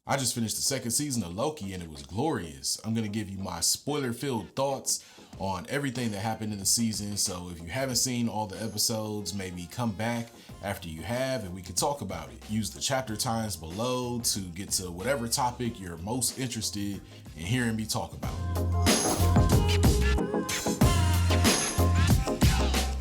I just finished the second season of Loki and it was glorious. I'm gonna give you my spoiler-filled thoughts on everything that happened in the season. So if you haven't seen all the episodes, maybe come back after you have and we can talk about it. Use the chapter times below to get to whatever topic you're most interested in hearing me talk about.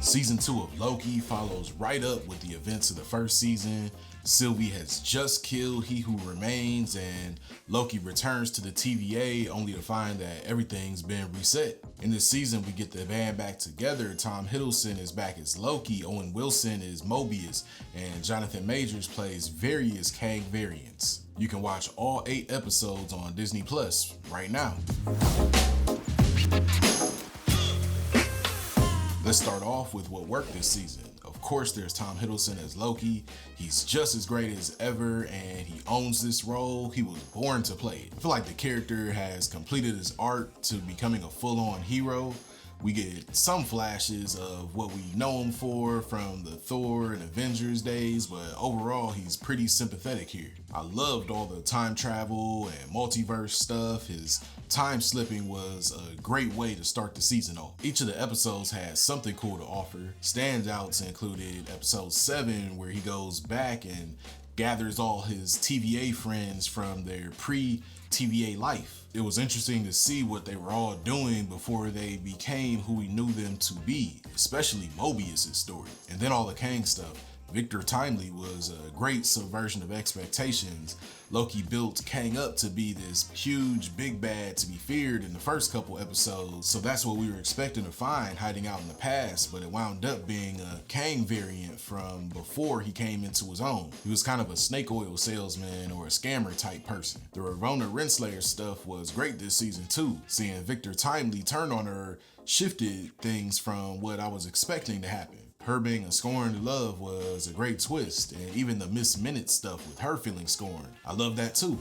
Season 2 of Loki follows right up with the events of the first season. Sylvie has just killed He Who Remains and Loki returns to the TVA only to find that everything's been reset. In this season, we get the band back together. Tom Hiddelson is back as Loki, Owen Wilson is Mobius, and Jonathan Majors plays various Kang variants. You can watch all 8 episodes on Disney Plus right now. Let's start off with what worked this season. Of course, there's Tom Hiddelson as Loki. He's just as great as ever and he owns this role. He was born to play it. I feel like the character has completed his arc to becoming a full-on hero. We get some flashes of what we know him for from the Thor and Avengers days, but overall he's pretty sympathetic here. I loved all the time travel and multiverse stuff. His time slipping was a great way to start the season off. Each of the episodes had something cool to offer. Standouts included episode 7 where he goes back and gathers all his TVA friends from their pre-TVA life. It was interesting to see what they were all doing before they became who we knew them to be, especially Mobius' story. And then all the Kang stuff. Victor Timely was a great subversion of expectations. Loki built Kang up to be this huge big bad to be feared in the first couple episodes, so that's what we were expecting to find hiding out in the past, but it wound up being a Kang variant from before he came into his own. He was kind of a snake oil salesman or a scammer type person. The Ravonna Renslayer stuff was great this season too. Seeing Victor Timely turn on her shifted things from what I was expecting to happen. Her being a scorned love was a great twist, and even the Miss Minute stuff with her feeling scorned. I love that too.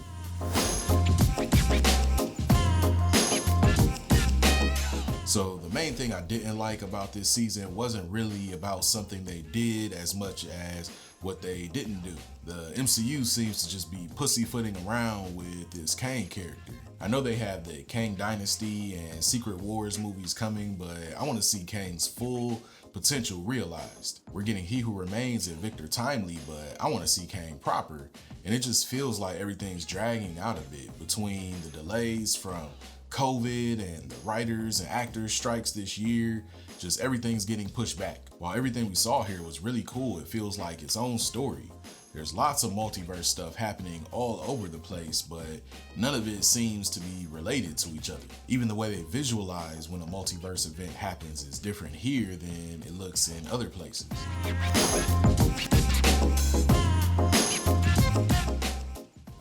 So the main thing I didn't like about this season wasn't really about something they did as much as what they didn't do. The MCU seems to just be pussyfooting around with this Kang character. I know they have the Kang Dynasty and Secret Wars movies coming, but I want to see Kang's full potential realized. We're getting He Who Remains and Victor Timely, but I want to see Kang proper, and it just feels like everything's dragging out a bit between the delays from COVID and the writers and actors strikes this year. Just everything's getting pushed back. While everything we saw here was really cool, it feels like its own story. There's lots of multiverse stuff happening all over the place, but none of it seems to be related to each other. Even the way they visualize when a multiverse event happens is different here than it looks in other places.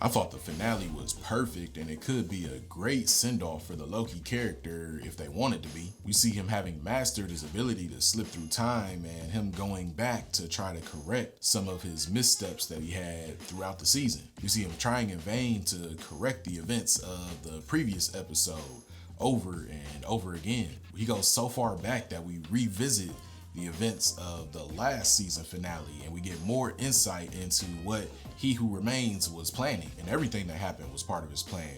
I thought the finale was perfect and it could be a great send-off for the Loki character if they wanted to be. We see him having mastered his ability to slip through time and him going back to try to correct some of his missteps that he had throughout the season. We see him trying in vain to correct the events of the previous episode over and over again. He goes so far back that we revisit the events of the last season finale and we get more insight into what He Who Remains was planning, and everything that happened was part of his plan.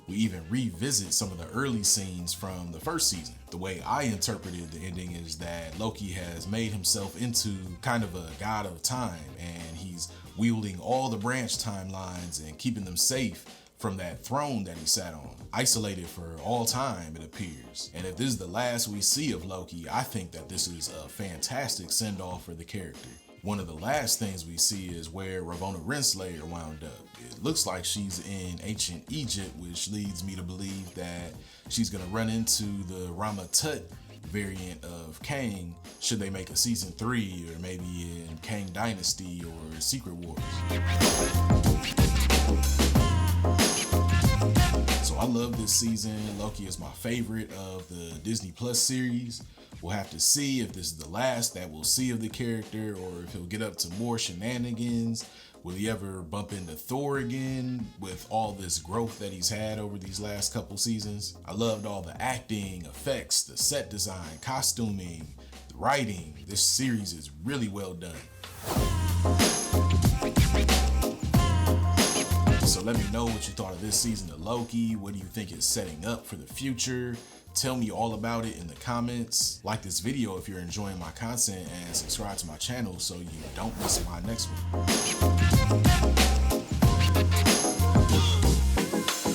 We even revisit some of the early scenes from the first season. The way I interpreted the ending is that Loki has made himself into kind of a god of time and he's wielding all the branch timelines and keeping them safe from that throne that he sat on, isolated for all time, it appears. And if this is the last we see of Loki, I think that this is a fantastic send-off for the character. One of the last things we see is where Ravonna Renslayer wound up. It looks like she's in ancient Egypt, which leads me to believe that she's gonna run into the Rama Tut variant of Kang should they make a season 3 or maybe in Kang Dynasty or Secret Wars. So I love this season. Loki is my favorite of the Disney Plus series. We'll have to see if this is the last that we'll see of the character or if he'll get up to more shenanigans. Will he ever bump into Thor again with all this growth that he's had over these last couple seasons? I loved all the acting, effects, the set design, costuming, the writing. This series is really well done. So let me know what you thought of this season of Loki. What do you think it's setting up for the future? Tell me all about it in the comments. Like this video if you're enjoying my content, and subscribe to my channel so you don't miss my next one.